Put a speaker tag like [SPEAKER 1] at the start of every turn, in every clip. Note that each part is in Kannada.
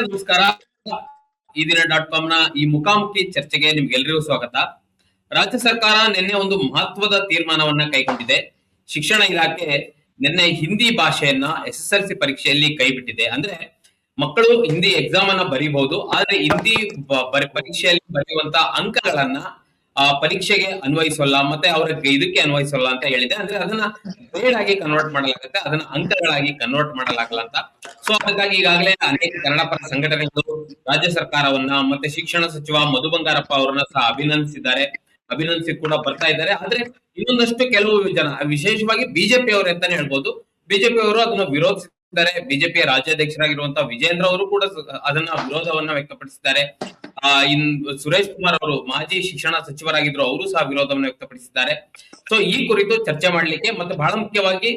[SPEAKER 1] ನಮಸ್ಕಾರ. ಈ ದಿನ .com ನ ಈ ಮುಖಾಮುಖಿ ಚರ್ಚೆಗೆ ನಿಮ್ಗೆಲ್ರಿಗೂ ಸ್ವಾಗತ. ರಾಜ್ಯ ಸರ್ಕಾರ ನಿನ್ನೆ ಒಂದು ಮಹತ್ವದ ತೀರ್ಮಾನವನ್ನ ಕೈಗೊಂಡಿದೆ. ಶಿಕ್ಷಣ ಇಲಾಖೆ ನಿನ್ನೆ ಹಿಂದಿ ಭಾಷೆಯನ್ನ SSLC ಪರೀಕ್ಷೆಯಲ್ಲಿ ಕೈಬಿಟ್ಟಿದೆ. ಅಂದ್ರೆ ಮಕ್ಕಳು ಹಿಂದಿ ಎಕ್ಸಾಮ್ ಅನ್ನ ಬರೀಬಹುದು, ಆದ್ರೆ ಹಿಂದಿ ಪರೀಕ್ಷೆಯಲ್ಲಿ ಬರೆಯುವಂತ ಅಂಕಗಳನ್ನ ಪರೀಕ್ಷೆಗೆ ಅನ್ವಯಿಸಲ್ಲ, ಮತ್ತೆ ಅವ್ರಿಗೆ ಇದಕ್ಕೆ ಅನ್ವಯಿಸಲ್ಲ ಅಂತ ಹೇಳಿದೆ. ಅಂದ್ರೆ ಅದನ್ನ ಗ್ರೇಡ್ ಆಗಿ ಕನ್ವರ್ಟ್ ಮಾಡಲಾಗುತ್ತೆ, ಅದನ್ನ ಅಂಕಗಳಾಗಿ ಕನ್ವರ್ಟ್ ಮಾಡಲಾಗಲ್ಲ ಅಂತ. ಸೊ ಹಾಗಾಗಿ ಈಗಾಗಲೇ ಅನೇಕ ಕನ್ನಡ ಪರ ಸಂಘಟನೆಗಳು ರಾಜ್ಯ ಸರ್ಕಾರವನ್ನ ಮತ್ತೆ ಶಿಕ್ಷಣ ಸಚಿವ ಮಧು ಬಂಗಾರಪ್ಪ ಅವರನ್ನ ಸಹ ಅಭಿನಂದಿಸಿ ಕೂಡ ಬರ್ತಾ ಇದ್ದಾರೆ. ಆದ್ರೆ ಇನ್ನೊಂದಷ್ಟು ಕೆಲವು ಜನ, ವಿಶೇಷವಾಗಿ ಬಿಜೆಪಿ ಅವರು ಅಂತಾನೆ ಹೇಳ್ಬೋದು, ಬಿಜೆಪಿ ಅವರು ಅದನ್ನ ವಿರೋಧಿಸಿದ್ದಾರೆ. ಬಿಜೆಪಿಯ ರಾಜ್ಯಾಧ್ಯಕ್ಷರಾಗಿರುವಂತಹ ವಿಜೇಂದ್ರ ಅವರು ಕೂಡ ಅದನ್ನ ವಿರೋಧವನ್ನ ವ್ಯಕ್ತಪಡಿಸಿದ್ದಾರೆ. ಸುರೇಶ್ ಕುಮಾರ್ ಅವರು ಮಾಜಿ ಶಿಕ್ಷಣ ಸಚಿವರಾಗಿದ್ರು, ಅವರು ಸಹ ವಿರೋಧವನ್ನು ವ್ಯಕ್ತಪಡಿಸಿದ್ದಾರೆ. ಸೊ ಈ ಕುರಿತು ಚರ್ಚೆ ಮಾಡ್ಲಿಕ್ಕೆ ಮತ್ತೆ ಬಹಳ ಮುಖ್ಯವಾಗಿ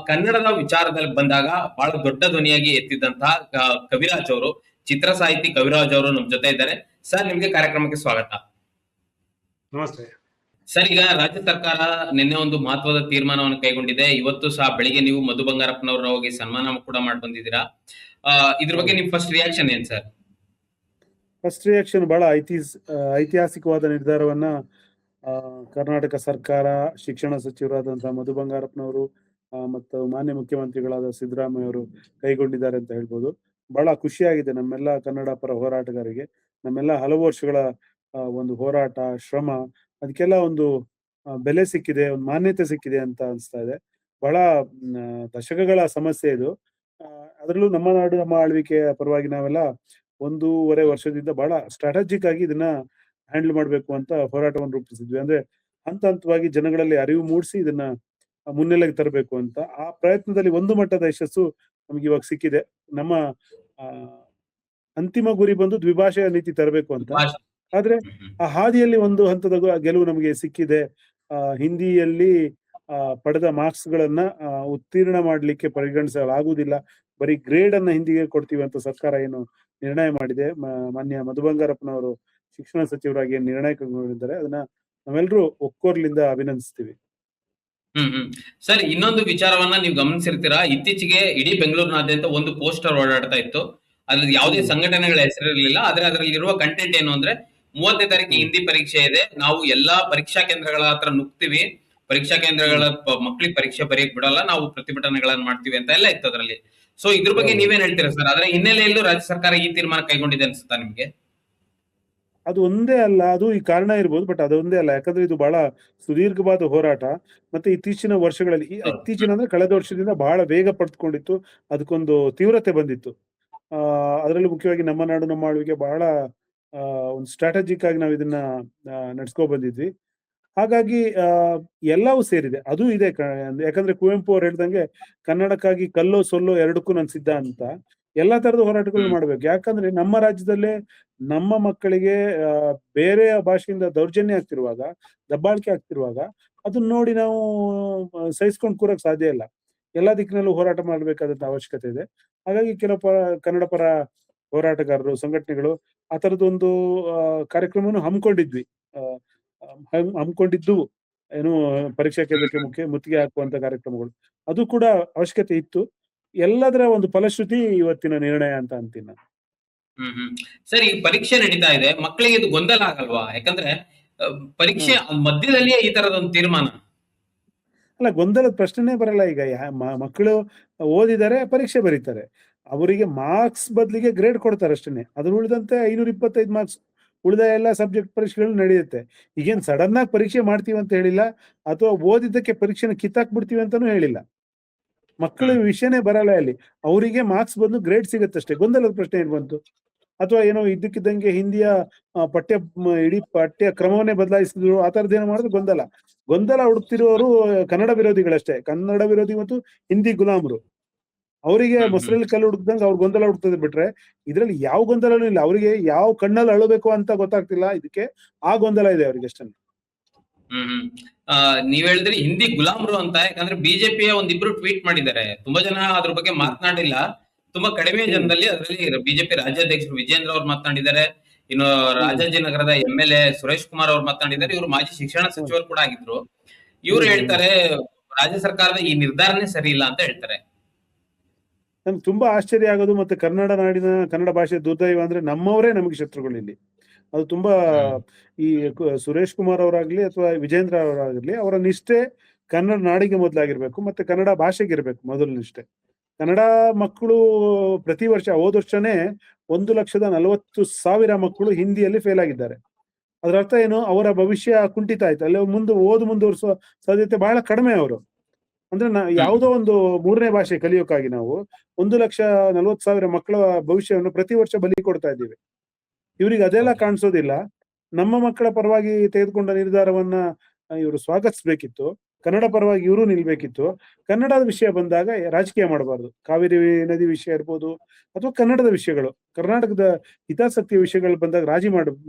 [SPEAKER 1] ಕನ್ನಡದ ವಿಚಾರದಲ್ಲಿ ಬಂದಾಗ ಬಹಳ ದೊಡ್ಡ ಧ್ವನಿಯಾಗಿ ಎತ್ತಿದ್ದಂತಹ ಕವಿರಾಜ್ ಅವರು, ಚಿತ್ರ ಸಾಹಿತಿ ಕವಿರಾಜ್ ಅವರು ನಮ್ಮ ಜೊತೆ ಇದ್ದಾರೆ. ಸರ್, ನಿಮ್ಗೆ ಕಾರ್ಯಕ್ರಮಕ್ಕೆ ಸ್ವಾಗತ.
[SPEAKER 2] ನಮಸ್ತೆ
[SPEAKER 1] ಸರ್. ಈಗ ರಾಜ್ಯ ಸರ್ಕಾರ ನಿನ್ನೆ ಒಂದು ಮಹತ್ವದ ತೀರ್ಮಾನವನ್ನು ಕೈಗೊಂಡಿದೆ. ಇವತ್ತು ಸಹ ಬೆಳಿಗ್ಗೆ ನೀವು ಮಧು ಬಂಗಾರಪ್ಪನವ್ರ ಹೋಗಿ ಸನ್ಮಾನ ಕೂಡ ಮಾಡಿ ಬಂದಿದ್ದೀರಾ. ಇದ್ರ ಬಗ್ಗೆ ನಿಮ್ ಫಸ್ಟ್ ರಿಯಾಕ್ಷನ್ ಏನ್ ಸರ್?
[SPEAKER 2] ಫಸ್ಟ್ ರಿಯಾಕ್ಷನ್ ಬಹಳ ಐತಿಹಾಸಿಕವಾದ ನಿರ್ಧಾರವನ್ನ ಕರ್ನಾಟಕ ಸರ್ಕಾರ, ಶಿಕ್ಷಣ ಸಚಿವರಾದಂತಹ ಮಧು ಬಂಗಾರಪ್ಪನವರು ಮತ್ತು ಮಾನ್ಯ ಮುಖ್ಯಮಂತ್ರಿಗಳಾದ ಸಿದ್ದರಾಮಯ್ಯ ಅವರು ಕೈಗೊಂಡಿದ್ದಾರೆ ಅಂತ ಹೇಳ್ಬೋದು. ಬಹಳ ಖುಷಿಯಾಗಿದೆ ನಮ್ಮೆಲ್ಲ ಕನ್ನಡ ಪರ ಹೋರಾಟಗಾರರಿಗೆ. ನಮ್ಮೆಲ್ಲ ಹಲವು ವರ್ಷಗಳ ಒಂದು ಹೋರಾಟ, ಶ್ರಮ, ಅದಕ್ಕೆಲ್ಲ ಒಂದು ಬೆಲೆ ಸಿಕ್ಕಿದೆ, ಒಂದು ಮಾನ್ಯತೆ ಸಿಕ್ಕಿದೆ ಅಂತ ಅನಿಸ್ತಾ ಇದೆ. ಬಹಳ ದಶಕಗಳ ಸಮಸ್ಯೆ ಇದು. ಅದರಲ್ಲೂ ನಮ್ಮ ನಾಡು ನಮ್ಮ ಆಳ್ವಿಕೆಯ ಪರವಾಗಿ ನಾವೆಲ್ಲ 1.5 ವರ್ಷದಿಂದ ಬಹಳ ಸ್ಟ್ರಾಟಜಿಕ್ ಆಗಿ ಇದನ್ನ ಹ್ಯಾಂಡಲ್ ಮಾಡ್ಬೇಕು ಅಂತ ಹೋರಾಟವನ್ನು ರೂಪಿಸಿದ್ವಿ. ಅಂದ್ರೆ ಹಂತವಾಗಿ ಜನಗಳಲ್ಲಿ ಅರಿವು ಮೂಡಿಸಿ ಇದನ್ನ ಮುನ್ನೆಲೆಗೆ ತರಬೇಕು ಅಂತ. ಆ ಪ್ರಯತ್ನದಲ್ಲಿ ಒಂದು ಮಟ್ಟದ ಯಶಸ್ಸು ನಮ್ಗೆ ಇವಾಗ ಸಿಕ್ಕಿದೆ. ನಮ್ಮ ಅಂತಿಮ ಗುರಿ ಬಂದು ದ್ವಿಭಾಷೆಯ ನೀತಿ ತರಬೇಕು ಅಂತ. ಆದ್ರೆ ಆ ಹಾದಿಯಲ್ಲಿ ಒಂದು ಹಂತದ ಗೆಲುವು ನಮಗೆ ಸಿಕ್ಕಿದೆ. ಹಿಂದಿಯಲ್ಲಿ ಪಡೆದ ಮಾರ್ಕ್ಸ್ ಗಳನ್ನ ಉತ್ತೀರ್ಣ ಮಾಡ್ಲಿಕ್ಕೆ ಪರಿಗಣಿಸಲಾಗುವುದಿಲ್ಲ, ಬರೀ ಗ್ರೇಡ್ ಅನ್ನ ಹಿಂದಿಗೆ ಕೊಡ್ತೀವಿ ಅಂತ ಸರ್ಕಾರ ಏನು ನಿರ್ಣಯ ಮಾಡಿದೆ, ಮಾನ್ಯ ಮಧು ಬಂಗಾರಪ್ಪನವರು ಶಿಕ್ಷಣ ಸಚಿವರಾಗಿ ಏನ್ ನಿರ್ಣಯ ಕೈಗೊಂಡಿದ್ದಾರೆ, ಅದನ್ನ ನಾವೆಲ್ಲರೂ ಒಕ್ಕೋರ್ಲಿಂದ ಅಭಿನಂದಿಸ್ತೀವಿ.
[SPEAKER 1] ಸರ್, ಇನ್ನೊಂದು ವಿಚಾರವನ್ನ ನೀವು ಗಮನಿಸಿರ್ತೀರಾ, ಇತ್ತೀಚೆಗೆ ಇಡೀ ಬೆಂಗಳೂರಿನಾದ್ಯಂತ ಒಂದು ಪೋಸ್ಟರ್ ಓಡಾಡ್ತಾ ಇತ್ತು. ಅದ್ರಲ್ಲಿ ಯಾವುದೇ ಸಂಘಟನೆಗಳ ಹೆಸರಿರಲಿಲ್ಲ, ಆದ್ರೆ ಅದರಲ್ಲಿ ಇರುವ ಕಂಟೆಂಟ್ ಏನು ಅಂದ್ರೆ 30ನೇ ತಾರೀಕು ಹಿಂದಿ ಪರೀಕ್ಷೆ ಇದೆ, ನಾವು ಎಲ್ಲಾ ಪರೀಕ್ಷಾ ಕೇಂದ್ರಗಳ ಹತ್ರ ನುಗ್ತೀವಿ, ಪರೀಕ್ಷಾ ಕೇಂದ್ರಗಳ ಮಕ್ಕಳಿಗೆ ಪರೀಕ್ಷೆ ಬರೆಯಕ್ ಬಿಡಲ್ಲ, ನಾವು ಪ್ರತಿಭಟನೆಗಳನ್ನ ಮಾಡ್ತೀವಿ ಅಂತ ಎಲ್ಲ ಇತ್ತು ಅದರಲ್ಲಿ. ಸೊ ಇದ್ರ ಬಗ್ಗೆ ನೀವೇನ್ ಹೇಳ್ತೀರಾ ಸರ್? ಅದರ ಹಿನ್ನೆಲೆಯಲ್ಲೂ ರಾಜ್ಯ ಸರ್ಕಾರ ಈ ತೀರ್ಮಾನ ಕೈಗೊಂಡಿದೆ ಅನ್ಸುತ್ತಾ ನಿಮ್ಗೆ?
[SPEAKER 2] ಅದು ಒಂದೇ ಅಲ್ಲ, ಅದು ಈ ಕಾರಣ ಇರ್ಬೋದು, ಬಟ್ ಅದೊಂದೇ ಅಲ್ಲ. ಯಾಕಂದ್ರೆ ಇದು ಬಹಳ ಸುದೀರ್ಘವಾದ ಹೋರಾಟ. ಮತ್ತೆ ಇತ್ತೀಚಿನ ವರ್ಷಗಳಲ್ಲಿ, ಇತ್ತೀಚಿನ ಅಂದ್ರೆ ಕಳೆದ ವರ್ಷದಿಂದ ಬಹಳ ವೇಗ ಪಡೆದುಕೊಂಡಿತ್ತು, ಅದಕ್ಕೊಂದು ತೀವ್ರತೆ ಬಂದಿತ್ತು. ಅದರಲ್ಲೂ ಮುಖ್ಯವಾಗಿ ನಮ್ಮ ನಾಡು ನಮ್ಮ ಆಳ್ವಿಕೆ ಬಹಳ ಒಂದು ಸ್ಟ್ರಾಟಜಿಕ್ ಆಗಿ ನಾವು ಇದನ್ನ ನಡ್ಸ್ಕೊ ಬಂದಿದ್ವಿ. ಹಾಗಾಗಿ ಎಲ್ಲವೂ ಸೇರಿದೆ, ಅದು ಇದೆ. ಯಾಕಂದ್ರೆ ಕುವೆಂಪು ಅವ್ರು ಹೇಳ್ದಂಗೆ ಕನ್ನಡಕ್ಕಾಗಿ ಕಲ್ಲೋ ಸೊಲ್ಲೋ ಎರಡಕ್ಕೂ ನಾನು ಸಿದ್ಧ ಅಂತ. ಎಲ್ಲಾ ತರದ ಹೋರಾಟಗಳನ್ನ ಮಾಡ್ಬೇಕು. ಯಾಕಂದ್ರೆ ನಮ್ಮ ರಾಜ್ಯದಲ್ಲೇ ನಮ್ಮ ಮಕ್ಕಳಿಗೆ ಬೇರೆ ಭಾಷೆಯಿಂದ ದೌರ್ಜನ್ಯ ಆಗ್ತಿರುವಾಗ, ದಬ್ಬಾಳಿಕೆ ಆಗ್ತಿರುವಾಗ ಅದನ್ನ ನೋಡಿ ನಾವು ಸಹಿಸ್ಕೊಂಡು ಕೂರಕ್ ಸಾಧ್ಯ ಇಲ್ಲ. ಎಲ್ಲಾ ದಿಕ್ಕಿನಲ್ಲೂ ಹೋರಾಟ ಮಾಡ್ಬೇಕಾದಂತ ಅವಶ್ಯಕತೆ ಇದೆ. ಹಾಗಾಗಿ ಕೆಲವು ಕನ್ನಡ ಪರ ಹೋರಾಟಗಾರರು, ಸಂಘಟನೆಗಳು ಆ ತರದೊಂದು ಕಾರ್ಯಕ್ರಮವನ್ನು ಹಮ್ಮಿಕೊಂಡಿದ್ವು. ಏನು ಪರೀಕ್ಷಾ ಕೇಂದ್ರಕ್ಕೆ ಮುತ್ತಿಗೆ ಹಾಕುವಂತ ಕಾರ್ಯಕ್ರಮಗಳು, ಅದು ಕೂಡ ಅವಶ್ಯಕತೆ ಇತ್ತು. ಎಲ್ಲದರ ಒಂದು ಫಲಶ್ರುತಿ ಇವತ್ತಿನ ನಿರ್ಣಯ ಅಂತ ಅಂತೀನಿ ನಾನು.
[SPEAKER 1] ಸರ್, ಈ ಪರೀಕ್ಷೆ ನಡೀತಾ ಇದೆ, ಮಕ್ಕಳಿಗೆ ಇದು ಗೊಂದಲ ಆಗಲ್ವಾ? ಯಾಕಂದ್ರೆ ಪರೀಕ್ಷೆ ಮಧ್ಯದಲ್ಲಿಯೇ ಈ ತರದೊಂದು ತೀರ್ಮಾನ.
[SPEAKER 2] ಅಲ್ಲ, ಗೊಂದಲದ ಪ್ರಶ್ನೆನೇ ಬರಲ್ಲ. ಈಗ ಮಕ್ಕಳು ಓದಿದ್ದಾರೆ, ಪರೀಕ್ಷೆ ಬರೀತಾರೆ, ಅವರಿಗೆ ಮಾರ್ಕ್ಸ್ ಬದಲಿಗೆ ಗ್ರೇಡ್ ಕೊಡ್ತಾರೆ ಅಷ್ಟೇ. ಅದ್ರ ಉಳಿದಂತೆ 525 ಮಾರ್ಕ್ಸ್ ಉಳಿದ ಎಲ್ಲ ಸಬ್ಜೆಕ್ಟ್ ಪರೀಕ್ಷೆಗಳು ನಡೆಯುತ್ತೆ. ಈಗೇನ್ ಸಡನ್ ಆಗಿ ಪರೀಕ್ಷೆ ಮಾಡ್ತೀವಿ ಅಂತ ಹೇಳಿಲ್ಲ, ಅಥವಾ ಓದಿದ್ದಕ್ಕೆ ಪರೀಕ್ಷೆನ ಕಿತ್ತಾಕ್ ಬಿಡ್ತೀವಿ ಅಂತಾನು ಹೇಳಿಲ್ಲ. ಮಕ್ಕಳ ವಿಷಯನೇ ಬರಲ್ಲ ಅಲ್ಲಿ, ಅವರಿಗೆ ಮಾರ್ಕ್ಸ್ ಬಂದು ಗ್ರೇಡ್ ಸಿಗತ್ತಷ್ಟೇ. ಗೊಂದಲದ ಪ್ರಶ್ನೆ ಏನ್ ಬಂತು? ಅಥವಾ ಏನೋ ಇದ್ದಕ್ಕಿದ್ದಂಗೆ ಹಿಂದಿಯ ಇಡೀ ಪಠ್ಯ ಕ್ರಮವನ್ನೇ ಬದಲಾಯಿಸಿದ್ರು, ಆ ತರದ್ದೇನೋ ಮಾಡಿದ್ರು ಗೊಂದಲ ಹುಡುಕ್ತಿರುವವರು ಕನ್ನಡ ವಿರೋಧಿಗಳಷ್ಟೇ. ಕನ್ನಡ ವಿರೋಧಿ ಮತ್ತು ಹಿಂದಿ ಗುಲಾಮರು. ಅವರಿಗೆ ಮೊಸರಲ್ಲಿ ಕಲ್ಲು ಹುಡುಕ್ದಂಗೆ ಅವ್ರು ಗೊಂದಲ ಹುಡುಕ್ತದೆ ಬಿಟ್ರೆ ಇದ್ರಲ್ಲಿ ಯಾವ ಗೊಂದಲನೂ ಇಲ್ಲ. ಅವರಿಗೆ ಯಾವ ಕಣ್ಣಲ್ಲಿ ಅಳಬೇಕು ಅಂತ ಗೊತ್ತಾಗ್ತಿಲ್ಲ, ಇದಕ್ಕೆ ಆ ಗೊಂದಲ ಇದೆ ಅವ್ರಿಗೆ ಅಷ್ಟೇ.
[SPEAKER 1] ನೀವ್ ಹೇಳಿದ್ರಿ ಹಿಂದಿ ಗುಲಾಮರು ಅಂತ. ಯಾಕಂದ್ರೆ ಬಿಜೆಪಿಯ ಒಂದಿಬ್ರು ಟ್ವೀಟ್ ಮಾಡಿದ್ದಾರೆ, ತುಂಬಾ ಜನ ಅದ್ರ ಬಗ್ಗೆ ಮಾತನಾಡಿಲ್ಲ, ತುಂಬಾ ಕಡಿಮೆ ಜನದಲ್ಲಿ. ಅದರಲ್ಲಿ ಬಿಜೆಪಿ ರಾಜ್ಯಾಧ್ಯಕ್ಷರು ವಿಜೇಂದ್ರ ಅವ್ರು ಮಾತನಾಡಿದ್ದಾರೆ, ಇನ್ನು ರಾಜಾಜಿನಗರದ MLA ಸುರೇಶ್ ಕುಮಾರ್ ಅವ್ರು ಮಾತನಾಡಿದ್ದಾರೆ. ಇವರು ಮಾಜಿ ಶಿಕ್ಷಣ ಸಚಿವರು ಕೂಡ ಆಗಿದ್ರು. ಇವ್ರು ಹೇಳ್ತಾರೆ ರಾಜ್ಯ ಸರ್ಕಾರದ ಈ ನಿರ್ಧಾರನೇ ಸರಿ ಇಲ್ಲ ಅಂತ ಹೇಳ್ತಾರೆ.
[SPEAKER 2] ನಮ್ಗೆ ತುಂಬಾ ಆಶ್ಚರ್ಯ ಆಗೋದು, ಮತ್ತೆ ಕನ್ನಡ ನಾಡಿನ ಕನ್ನಡ ಭಾಷೆ ದುರ್ದೈವ ಅಂದ್ರೆ ನಮ್ಮವರೇ ನಮಗೆ ಶತ್ರುಗಳು ಇಲ್ಲಿ. ಅದು ತುಂಬಾ
[SPEAKER 1] ಹ್ಮ್
[SPEAKER 2] ಈ ಸುರೇಶ್ ಕುಮಾರ್ ಅವರಾಗ್ಲಿ ಅಥವಾ ವಿಜೇಂದ್ರ ಅವರಾಗ್ಲಿ, ಅವರ ನಿಷ್ಠೆ ಕನ್ನಡ ನಾಡಿಗೆ ಮೊದಲಾಗಿರ್ಬೇಕು, ಮತ್ತೆ ಕನ್ನಡ ಭಾಷೆಗೆ ಇರ್ಬೇಕು ಮೊದಲು ನಿಷ್ಠೆ. ಕನ್ನಡ ಮಕ್ಕಳು ಪ್ರತಿ ವರ್ಷ, ಹೋದ ವರ್ಷನೇ 1,40,40,000 ಮಕ್ಕಳು ಹಿಂದಿಯಲ್ಲಿ ಫೇಲ್ ಆಗಿದ್ದಾರೆ. ಅದರ ಅರ್ಥ ಏನು? ಅವರ ಭವಿಷ್ಯ ಕುಂಠಿತ ಆಯ್ತು. ಅಲ್ಲಿ ಮುಂದುವರಿಸುವ ಸಾಧ್ಯತೆ ಬಹಳ ಕಡಿಮೆ ಅವರು. ಅಂದ್ರೆ
[SPEAKER 1] ಹ್ಮ್
[SPEAKER 2] ಯಾವುದೋ ಒಂದು ಮೂರನೇ ಭಾಷೆ ಕಲಿಯೋಕ್ಕಾಗಿ ನಾವು 1,40,40,000 ಮಕ್ಕಳ ಭವಿಷ್ಯವನ್ನು ಪ್ರತಿ ವರ್ಷ ಬಲಿ ಕೊಡ್ತಾ ಇದ್ದೀವಿ. ಇವ್ರಿಗೆ ಅದೆಲ್ಲ
[SPEAKER 1] ಹೌದು.
[SPEAKER 2] ಕಾಣಿಸೋದಿಲ್ಲ. ನಮ್ಮ ಮಕ್ಕಳ ಪರವಾಗಿ ತೆಗೆದುಕೊಂಡ ನಿರ್ಧಾರವನ್ನ ಇವರು ಸ್ವಾಗತಿಸ್ಬೇಕಿತ್ತು. ಕನ್ನಡ ಪರವಾಗಿ ಇವರು ನಿಲ್ಬೇಕಿತ್ತು. ಕನ್ನಡದ ವಿಷಯ ಬಂದಾಗ ರಾಜಕೀಯ ಮಾಡಬಾರ್ದು. ಕಾವೇರಿ ನದಿ ವಿಷಯ ಇರ್ಬೋದು, ಅಥವಾ ಕನ್ನಡದ ವಿಷಯಗಳು, ಕರ್ನಾಟಕದ ಹಿತಾಸಕ್ತಿಯ ವಿಷಯಗಳು ಬಂದಾಗ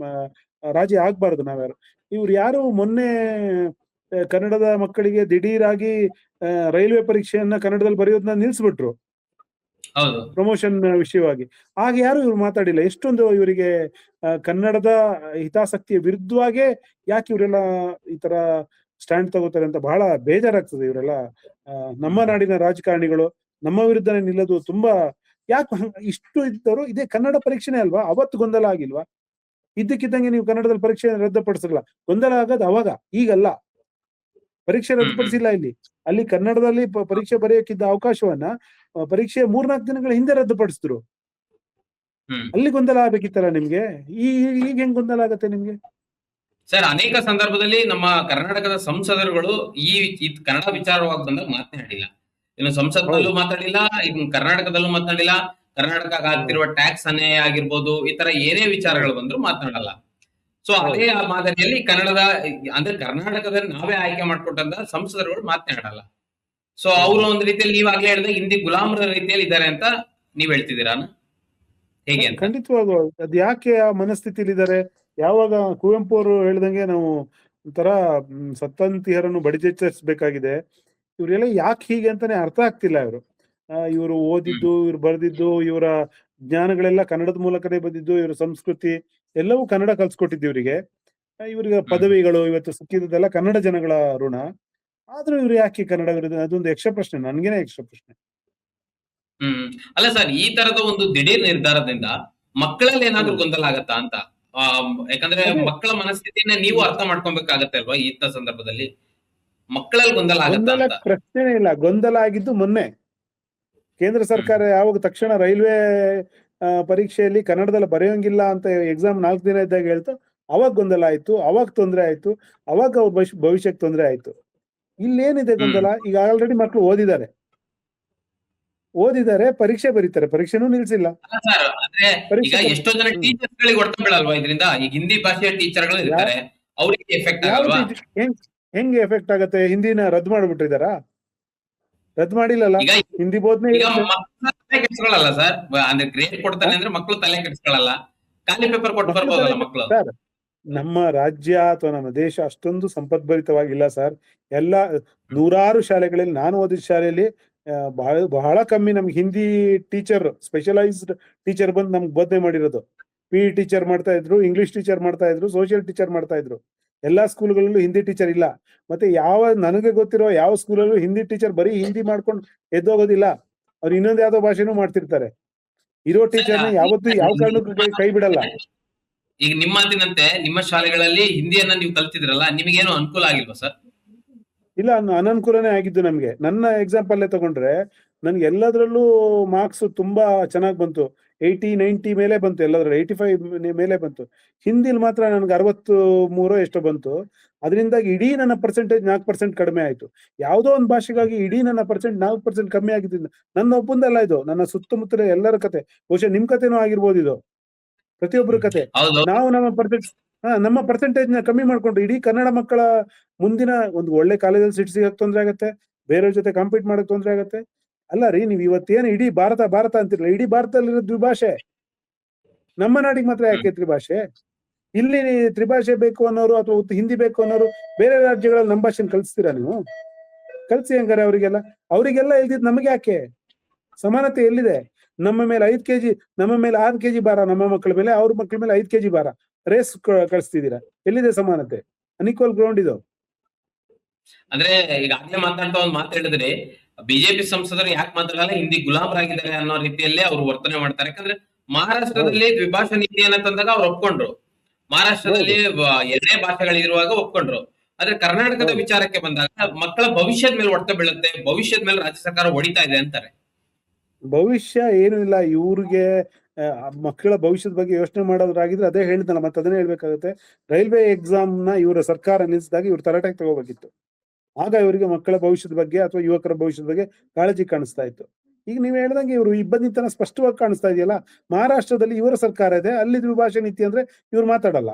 [SPEAKER 2] ರಾಜಿ ಆಗ್ಬಾರ್ದು ನಾವ್ಯಾರು. ಇವ್ರು ಯಾರು ಮೊನ್ನೆ ಕನ್ನಡದ ಮಕ್ಕಳಿಗೆ ದಿಢೀರಾಗಿ ರೈಲ್ವೆ ಪರೀಕ್ಷೆಯನ್ನ ಕನ್ನಡದಲ್ಲಿ ಬರೆಯೋದನ್ನ ನಿಲ್ಸ್ಬಿಟ್ರು,
[SPEAKER 1] ಹೌದು.
[SPEAKER 2] ಪ್ರಮೋಷನ್ ವಿಷಯವಾಗಿ. ಆಗ ಯಾರು ಇವ್ರು ಮಾತಾಡಿಲ್ಲ. ಎಷ್ಟೊಂದು ಇವರಿಗೆ ಕನ್ನಡದ ಹಿತಾಸಕ್ತಿಯ ವಿರುದ್ಧವಾಗೇ ಯಾಕೆ ಇವರೆಲ್ಲ ಈ ತರ ಸ್ಟ್ಯಾಂಡ್ ತಗೋತಾರೆ ಅಂತ ಬಹಳ ಬೇಜಾರಾಗ್ತದೆ. ಇವರೆಲ್ಲ ನಮ್ಮ
[SPEAKER 1] ಹ್ಮ್
[SPEAKER 2] ನಾಡಿನ ರಾಜಕಾರಣಿಗಳು ನಮ್ಮ ವಿರುದ್ಧನೇ ನಿಲ್ಲೋದು ತುಂಬಾ, ಯಾಕೆ ಇಷ್ಟು ಇದ್ದವರು ಇದೇ ಕನ್ನಡ ಪರೀಕ್ಷೆನೇ ಅಲ್ವಾ? ಅವತ್ತು ಗೊಂದಲ ಆಗಿಲ್ವಾ? ಇದ್ದಕ್ಕಿದ್ದಂಗೆ ನೀವು ಕನ್ನಡದಲ್ಲಿ ಪರೀಕ್ಷೆ ರದ್ದುಪಡಿಸಲ್ಲ. ಗೊಂದಲ ಆಗೋದು ಅವಾಗ, ಈಗಲ್ಲ. ಪರೀಕ್ಷೆ
[SPEAKER 1] ಹ್ಮ್ ಹ್ಮ್
[SPEAKER 2] ರದ್ದುಪಡಿಸಿಲ್ಲ ಇಲ್ಲಿ. ಅಲ್ಲಿ ಕನ್ನಡದಲ್ಲಿ ಪರೀಕ್ಷೆ ಬರೆಯೋಕ್ಕಿದ್ದ ಅವಕಾಶವನ್ನ ಪರೀಕ್ಷೆ 3-4 ದಿನಗಳ ಹಿಂದೆ ರದ್ದುಪಡಿಸಿದ್ರು.
[SPEAKER 1] ಹ್ಮ್
[SPEAKER 2] ಅಲ್ಲಿ ಗೊಂದಲ ಆಗ್ಬೇಕಿತ್ತಲ್ಲ ನಿಮ್ಗೆ. ಈಗ ಹೆಂಗ್ ಗೊಂದಲ ಆಗತ್ತೆ ನಿಮ್ಗೆ?
[SPEAKER 1] ಸರ್, ಅನೇಕ ಸಂದರ್ಭದಲ್ಲಿ ನಮ್ಮ ಕರ್ನಾಟಕದ ಸಂಸದರುಗಳು ಈ ಕನ್ನಡ ವಿಚಾರವಾಗಿ ಬಂದಾಗ ಮಾತನಾಡಿಲ್ಲ. ಇನ್ನು ಸಂಸತ್ನಲ್ಲೂ
[SPEAKER 2] ಹೌದು.
[SPEAKER 1] ಮಾತಾಡಿಲ್ಲ, ಇನ್ನು ಕರ್ನಾಟಕದಲ್ಲೂ ಮಾತನಾಡಿಲ್ಲ. ಕರ್ನಾಟಕ ಆಗ್ತಿರುವ ಟ್ಯಾಕ್ಸ್ ಅನ್ಯಾಯ ಆಗಿರ್ಬೋದು, ಈ ತರ ಏನೇ ವಿಚಾರಗಳು
[SPEAKER 2] ಹೌದು.
[SPEAKER 1] ಬಂದ್ರು ಮಾತನಾಡಲ್ಲ. ಸೊ ಅದೇ
[SPEAKER 2] ಹೌದು.
[SPEAKER 1] ಆ ಮಾದರಿಯಲ್ಲಿ ಅಂದ್ರೆ ಕರ್ನಾಟಕದಲ್ಲಿ ನಾವೇ ಆಯ್ಕೆ ಮಾಡ್ಕೊಟ್ಟಂತ ಸಂಸದರುಗಳು ಮಾತನಾಡಲ್ಲ. ಸೊ ಅವರು
[SPEAKER 2] ಹೌದು.
[SPEAKER 1] ಒಂದ್ ರೀತಿಯಲ್ಲಿ ನೀವಾಗ್ಲೇ ಹೇಳಿದ್ರೆ ಹಿಂದಿ ಗುಲಾಮರ ರೀತಿಯಲ್ಲಿ ಇದ್ದಾರೆ ಅಂತ ನೀವ್ ಹೇಳ್ತಿದ್ದೀರಾ? ಹೇಗೆ ಅಂತ?
[SPEAKER 2] ಖಂಡಿತವಾಗೂ ಅದ್ ಯಾಕೆ ಆ ಮನಸ್ಥಿತಿಲಿದ್ದಾರೆ? ಯಾವಾಗ ಕುವೆಂಪು ಅವರು ಹೇಳ್ದಂಗೆ ನಾವು ಒಂಥರ ಸತ್ತಂತಿಹರನ್ನು ಬಡಿದೆಚ್ಚರಿಸಬೇಕಾಗಿದೆ. ಇವ್ರೆಲ್ಲ ಯಾಕೆ ಹೀಗೆ ಅಂತಾನೆ ಅರ್ಥ ಆಗ್ತಿಲ್ಲ ಇವರು. ಇವರು
[SPEAKER 1] ಹ್ಮ್
[SPEAKER 2] ಓದಿದ್ದು, ಇವ್ರು ಬರ್ದಿದ್ದು, ಇವರ ಜ್ಞಾನಗಳೆಲ್ಲ ಕನ್ನಡದ ಮೂಲಕನೇ ಬಂದಿದ್ದು, ಇವರ ಸಂಸ್ಕೃತಿ ಎಲ್ಲವೂ ಕನ್ನಡ ಕಲ್ಸ್ಕೊಟ್ಟಿದ್ದು ಇವರಿಗೆ. ಇವರಿಗೆ
[SPEAKER 1] ಹ್ಮ್
[SPEAKER 2] ಪದವಿಗಳು ಇವತ್ತು ಸಿಕ್ಕಿದ್ದೆಲ್ಲ ಕನ್ನಡ ಜನಗಳ ಋಣ. ಆದ್ರೂ ಇವ್ರು ಯಾಕೆ ಕನ್ನಡ ವಿರೋಧಿ? ಅದೊಂದು ಯಕ್ಷ ಪ್ರಶ್ನೆ, ನನ್ಗೇನೆ ಯಕ್ಷ ಪ್ರಶ್ನೆ.
[SPEAKER 1] ಹ್ಮ್. ಅಲ್ಲ ಸರ್, ಈ ತರದ ಒಂದು ದಿಢೀರ್ ನಿರ್ಧಾರದಿಂದ ಮಕ್ಕಳಲ್ಲಿ ಏನಾದ್ರೂ
[SPEAKER 2] ಹ್ಮ್.
[SPEAKER 1] ಗೊಂದಲ ಆಗತ್ತಾ ಅಂತ? ಯಾಕಂದ್ರೆ
[SPEAKER 2] ಅದೇ
[SPEAKER 1] ಮಕ್ಕಳ ಮನಸ್ಥಿತಿನ ನೀವು ಅರ್ಥ ಮಾಡ್ಕೊಬೇಕಾಗತ್ತೆ ಅಲ್ವಾ ಇಂಥ ಸಂದರ್ಭದಲ್ಲಿ? ಮಕ್ಕಳಲ್ಲಿ ಗೊಂದಲ ಆಗತ್ತಾ
[SPEAKER 2] ಗೊಂದಲ
[SPEAKER 1] ಅಂತ?
[SPEAKER 2] ಪ್ರಶ್ನೆನೇ ಇಲ್ಲ. ಗೊಂದಲ ಆಗಿದ್ದು ಮೊನ್ನೆ. ಕೇಂದ್ರ
[SPEAKER 1] ಹ್ಮ್
[SPEAKER 2] ಸರ್ಕಾರ ಯಾವಾಗ ತಕ್ಷಣ ರೈಲ್ವೆ ಪರೀಕ್ಷೆಯಲ್ಲಿ ಕನ್ನಡದಲ್ಲಿ ಬರೆಯೋಂಗಿಲ್ಲ ಅಂತ ಎಕ್ಸಾಮ್ 4 ದಿನ ಇದ್ದಾಗ ಹೇಳ್ತು, ಅವಾಗ ಗೊಂದಲ ಆಯ್ತು, ಅವಾಗ ತೊಂದ್ರೆ ಆಯ್ತು, ಅವಾಗ ಅವ್ರ ಭವಿಷ್ಯಕ್ಕೆ ತೊಂದ್ರೆ ಆಯ್ತು. ಇಲ್ಲೇನಿದೆ
[SPEAKER 1] ಹ್ಮ್
[SPEAKER 2] ಗೊಂದಲ? ಈಗ ಆಲ್ರೆಡಿ ಮಕ್ಕಳು ಓದಿದ್ದಾರೆ, ಪರೀಕ್ಷೆ ಬರೀತಾರೆ, ಪರೀಕ್ಷೆನೂ ನಿಲ್ಸಿಲ್ಲ.
[SPEAKER 1] ಅಲ್ಲ ಸರ್, ಅಂದ್ರೆ ಈಗ
[SPEAKER 2] ಪರೀಕ್ಷೆ
[SPEAKER 1] ಎಷ್ಟೋ ಜನ
[SPEAKER 2] ಹ್ಮ್.
[SPEAKER 1] ಟೀಚರ್ಸ್ ಗಳಿಗೆ ಹೊಡೆತ ಬೀಳಲ್ವಾ ಇದರಿಂದ? ಈಗ ಹಿಂದಿ ಭಾಷೆಯ ಟೀಚರ್ಗಳು
[SPEAKER 2] ಯಾವ
[SPEAKER 1] ಇರ್ತಾರೆ, ಅವರಿಗೆ ಎಫೆಕ್ಟ್
[SPEAKER 2] ಯಾವ
[SPEAKER 1] ಆಗಲ್ವಾ?
[SPEAKER 2] ಹೆಂಗೆ ಎಫೆಕ್ಟ್ ಆಗತ್ತೆ? ಹಿಂದಿನ ರದ್ದು ಮಾಡ್ಬಿಟ್ಟಿದಾರಾ? ರದ್ದು ಮಾಡಿಲ್ಲಲ್ಲ.
[SPEAKER 1] ಈಗ
[SPEAKER 2] ಹಿಂದಿ ಬೋಧನೆ
[SPEAKER 1] ಈಗ
[SPEAKER 2] ಇರುತ್ತೆ.
[SPEAKER 1] ಮಕ್ಕಳು ತಲೆ ಕೆಡಿಸ್ಕೊಳ್ಳಲ್ಲ ಸರ್. ಅಂದ್ರೆ ಗ್ರೇಡ್
[SPEAKER 2] ಆ?
[SPEAKER 1] ಕೊಡ್ತಾನೆ ಅಂದ್ರೆ ಮಕ್ಕಳು ತಲೆ ಕೆಡಿಸ್ಕೊಳ್ಳಲ್ಲ. ಖಾಲಿ ಪೇಪರ್ ಕೊಟ್ಟು
[SPEAKER 2] ಮಕ್ಕಳು ತಲೆ
[SPEAKER 1] ಬರ್ಬೋದಲ್ಲ ಮಕ್ಕಳು.
[SPEAKER 2] ಸರ್, ನಮ್ಮ ರಾಜ್ಯ ಅಥವಾ ನಮ್ಮ ದೇಶ ಅಷ್ಟೊಂದು ಸಂಪದ್ಭರಿತವಾಗಿಲ್ಲ ಸರ್. ಎಲ್ಲ ನೂರಾರು ಶಾಲೆಗಳಲ್ಲಿ, ನಾನು ಓದಿದ ಶಾಲೆಯಲ್ಲಿ ಬಹಳ ಬಹಳ ಕಮ್ಮಿ ನಮ್ಗೆ ಹಿಂದಿ ಟೀಚರ್, ಸ್ಪೆಷಲೈಸ್ಡ್ ಟೀಚರ್ ಬಂದು ನಮ್ಗೆ ಬೋಧನೆ ಮಾಡಿರೋದು. PE ಟೀಚರ್ ಮಾಡ್ತಾ ಇದ್ರು, ಇಂಗ್ಲಿಷ್ ಟೀಚರ್ ಮಾಡ್ತಾ ಇದ್ರು, ಸೋಷಿಯಲ್ ಟೀಚರ್ ಮಾಡ್ತಾ ಇದ್ರು. ಎಲ್ಲಾ ಸ್ಕೂಲ್ಗಳಲ್ಲೂ ಹಿಂದಿ ಟೀಚರ್ ಇಲ್ಲ. ಮತ್ತೆ ನನಗೆ ಗೊತ್ತಿರೋ ಯಾವ ಸ್ಕೂಲಲ್ಲೂ ಹಿಂದಿ ಟೀಚರ್ ಬರೀ ಹಿಂದಿ ಮಾಡ್ಕೊಂಡು ಎದ್ದೋಗೋದಿಲ್ಲ. ಅವ್ರು ಇನ್ನೊಂದ್ ಯಾವ್ದೋ ಭಾಷೆನೂ ಮಾಡ್ತಿರ್ತಾರೆ. ಇರೋ ಟೀಚರ್ನ ಯಾವತ್ತೂ ಯಾವ ಕಾರಣಕ್ಕೂ ಕೈ ಬಿಡಲ್ಲ.
[SPEAKER 1] ಈಗ ನಿಮ್ಮ ಮಾತಿನಂತೆ ನಿಮ್ಮ ಶಾಲೆಗಳಲ್ಲಿ ಹಿಂದಿಯನ್ನ ನೀವು ಕಲ್ತಿದ್ರಲ್ಲ, ನಿಮಗೇನು ಅನುಕೂಲ ಆಗಿಲ್ವಾ ಸರ್?
[SPEAKER 2] ಇಲ್ಲ, ಅನನುಕೂಲನೇ ಆಗಿದ್ದು ನಮ್ಗೆ. ನನ್ನ ಎಕ್ಸಾಂಪಲ್ಲೇ ತಗೊಂಡ್ರೆ ನನ್ಗೆ ಎಲ್ಲದರಲ್ಲೂ ಮಾರ್ಕ್ಸ್ ತುಂಬಾ ಚೆನ್ನಾಗಿ ಬಂತು. 80, 90 ಮೇಲೆ ಬಂತು. ಎಲ್ಲದ್ರಲ್ಲಿ 85 ಮೇಲೆ ಬಂತು. ಹಿಂದಿಲ್ ಮಾತ್ರ ನನ್ಗೆ 63 ಎಷ್ಟೋ ಬಂತು. ಅದರಿಂದಾಗಿ ಇಡೀ ನನ್ನ ಪರ್ಸೆಂಟೇಜ್ 4% ಕಡಿಮೆ ಆಯ್ತು. ಯಾವುದೋ ಒಂದು ಭಾಷೆಗಾಗಿ ಇಡೀ ನನ್ನ ಪರ್ಸೆಂಟ್ 4% ಕಮ್ಮಿ ಆಗಿದ್ದರಿಂದ ನನ್ನ ಒಪ್ಪಂದಲ್ಲ ಇದು. ನನ್ನ ಸುತ್ತಮುತ್ತಲ ಎಲ್ಲರ ಕತೆ. ಬಹುಶಃ ನಿಮ್ ಕತೆನೂ ಆಗಿರ್ಬೋದು ಇದು. ಪ್ರತಿಯೊಬ್ಬರ ಕತೆ.
[SPEAKER 1] ಹೌದು.
[SPEAKER 2] ನಾವು ನಮ್ಮ ಪರ್ಸೆಂಟೇಜ್ ನ ಕಮ್ಮಿ ಮಾಡ್ಕೊಂಡು ಇಡೀ ಕನ್ನಡ ಮಕ್ಕಳ ಮುಂದಿನ ಒಂದು ಒಳ್ಳೆ ಕಾಲೇಜಲ್ಲಿ ಸೀಟ್ ಸಿಗಕ್ ತೊಂದ್ರೆ ಆಗತ್ತೆ. ಬೇರೆಯವ್ರ ಜೊತೆ ಕಾಂಪೀಟ್ ಮಾಡಕ್ ತೊಂದ್ರೆ ಆಗತ್ತೆ. ಅಲ್ಲ ರೀ, ನೀವ್ ಇವತ್ತೇನು ಇಡೀ ಭಾರತ ಅಂತಿರಲ್ಲ, ಇಡೀ ಭಾರತದಲ್ಲಿರೋ ದ್ವಿಭಾಷೆ. ನಮ್ಮ ನಾಡಿಗೆ ಮಾತ್ರ
[SPEAKER 1] ಹ್ಮ್
[SPEAKER 2] ಯಾಕೆ ತ್ರಿಭಾಷೆ? ಇಲ್ಲಿ ತ್ರಿಭಾಷೆ ಬೇಕು ಅನ್ನೋರು ಅಥವಾ ಹಿಂದಿ ಬೇಕು ಅನ್ನೋರು ಬೇರೆ ರಾಜ್ಯಗಳಲ್ಲಿ ನಮ್ಮ ಭಾಷೆನ ಕಲಿಸ್ತೀರಾ ನೀವು? ಕಲ್ಸಿ ಹಂಗಾರೆ ಅವರಿಗೆಲ್ಲ ಇಲ್ದಿದ್ ನಮಗೆ ಯಾಕೆ? ಸಮಾನತೆ ಎಲ್ಲಿದೆ? ನಮ್ಮ ಮೇಲೆ 5 ಕೆಜಿ, ನಮ್ಮ ಮೇಲೆ 6 ಕೆಜಿ ಭಾರ, ನಮ್ಮ ಮಕ್ಕಳ ಮೇಲೆ, ಅವ್ರ ಮಕ್ಕಳ ಮೇಲೆ 5 ಕೆಜಿ ಭಾರ. ರೇಸ್ ಕಳಿಸ್ತಿದ್ದೀರಾ. ಎಲ್ಲಿದೆ ಸಮಾನತೆ? ಅನ್ಇಕ್ವಲ್ ಗ್ರೌಂಡ್ ಇದು.
[SPEAKER 1] ಅಂದ್ರೆ ಈಗ ಆಗ್ಲೇ ಮಾತಾಡ್ತಾ ಒಂದ್ ಮಾತು ಹೇಳಿದ್ರಿ, ಬಿಜೆಪಿ ಸಂಸದರು ಯಾಕೆ ಮಾತಾಡಲ್ಲ, ಹಿಂದಿ ಗುಲಾಮರಾಗಿದ್ದಾರೆ ಅನ್ನೋ ರೀತಿಯಲ್ಲೇ ಅವರು ವರ್ತನೆ ಮಾಡ್ತಾರೆ. ಯಾಕಂದ್ರೆ
[SPEAKER 2] ಹೌದು
[SPEAKER 1] ಮಹಾರಾಷ್ಟ್ರದಲ್ಲಿ ದ್ವಿಭಾಷಾ ನೀತಿಯನ್ನ ತಂದಾಗ ಅವ್ರು ಒಪ್ಕೊಂಡ್ರು.
[SPEAKER 2] ಹೌದು
[SPEAKER 1] ಮಹಾರಾಷ್ಟ್ರದಲ್ಲಿ ಎರಡೇ ಭಾಷೆಗಳಿರುವಾಗ ಒಪ್ಕೊಂಡ್ರು. ಆದ್ರೆ ಕರ್ನಾಟಕದ
[SPEAKER 2] ಹೌದು
[SPEAKER 1] ವಿಚಾರಕ್ಕೆ ಬಂದಾಗ ಮಕ್ಕಳ ಭವಿಷ್ಯದ ಮೇಲೆ ಹೊಡೆತ ಬೀಳುತ್ತೆ, ಭವಿಷ್ಯದ ಮೇಲೆ ರಾಜ್ಯ ಸರ್ಕಾರ ಹೊಡಿತಾ ಇದೆ ಅಂತಾರೆ.
[SPEAKER 2] ಭವಿಷ್ಯ ಏನು ಇಲ್ಲ ಇವ್ರಿಗೆ. ಮಕ್ಕಳ ಭವಿಷ್ಯದ ಬಗ್ಗೆ ಯೋಚನೆ ಮಾಡೋದ್ರಾಗಿದ್ರೆ ಅದೇ ಹೇಳಿದ್ನಲ್ಲ, ಮತ್ತೆ ಅದನ್ನೇ ಹೇಳ್ಬೇಕಾಗುತ್ತೆ. ರೈಲ್ವೆ ಎಕ್ಸಾಮ್ ನ ಇವರ ಸರ್ಕಾರ ನಿಲ್ಸಿದಾಗ ಇವ್ರು ತರಾಟೆಗೆ ತಗೋಬೇಕಿತ್ತು. ಆಗ ಇವರಿಗೆ ಮಕ್ಕಳ ಭವಿಷ್ಯದ ಬಗ್ಗೆ ಅಥವಾ ಯುವಕರ ಭವಿಷ್ಯದ ಬಗ್ಗೆ ಕಾಳಜಿ ಕಾಣಿಸ್ತಾ ಇತ್ತು. ಈಗ ನೀವು ಹೇಳ್ದಂಗೆ ಇವರು ಇಬ್ಬಂದಿತನ ಸ್ಪಷ್ಟವಾಗಿ ಕಾಣಿಸ್ತಾ ಇದೆಯಲ್ಲ. ಮಹಾರಾಷ್ಟ್ರದಲ್ಲಿ ಇವರ ಸರ್ಕಾರ ಇದೆ, ಅಲ್ಲಿ ದ್ವಿಭಾಷಾ ನೀತಿ ಅಂದ್ರೆ ಇವ್ರು ಮಾತಾಡಲ್ಲ.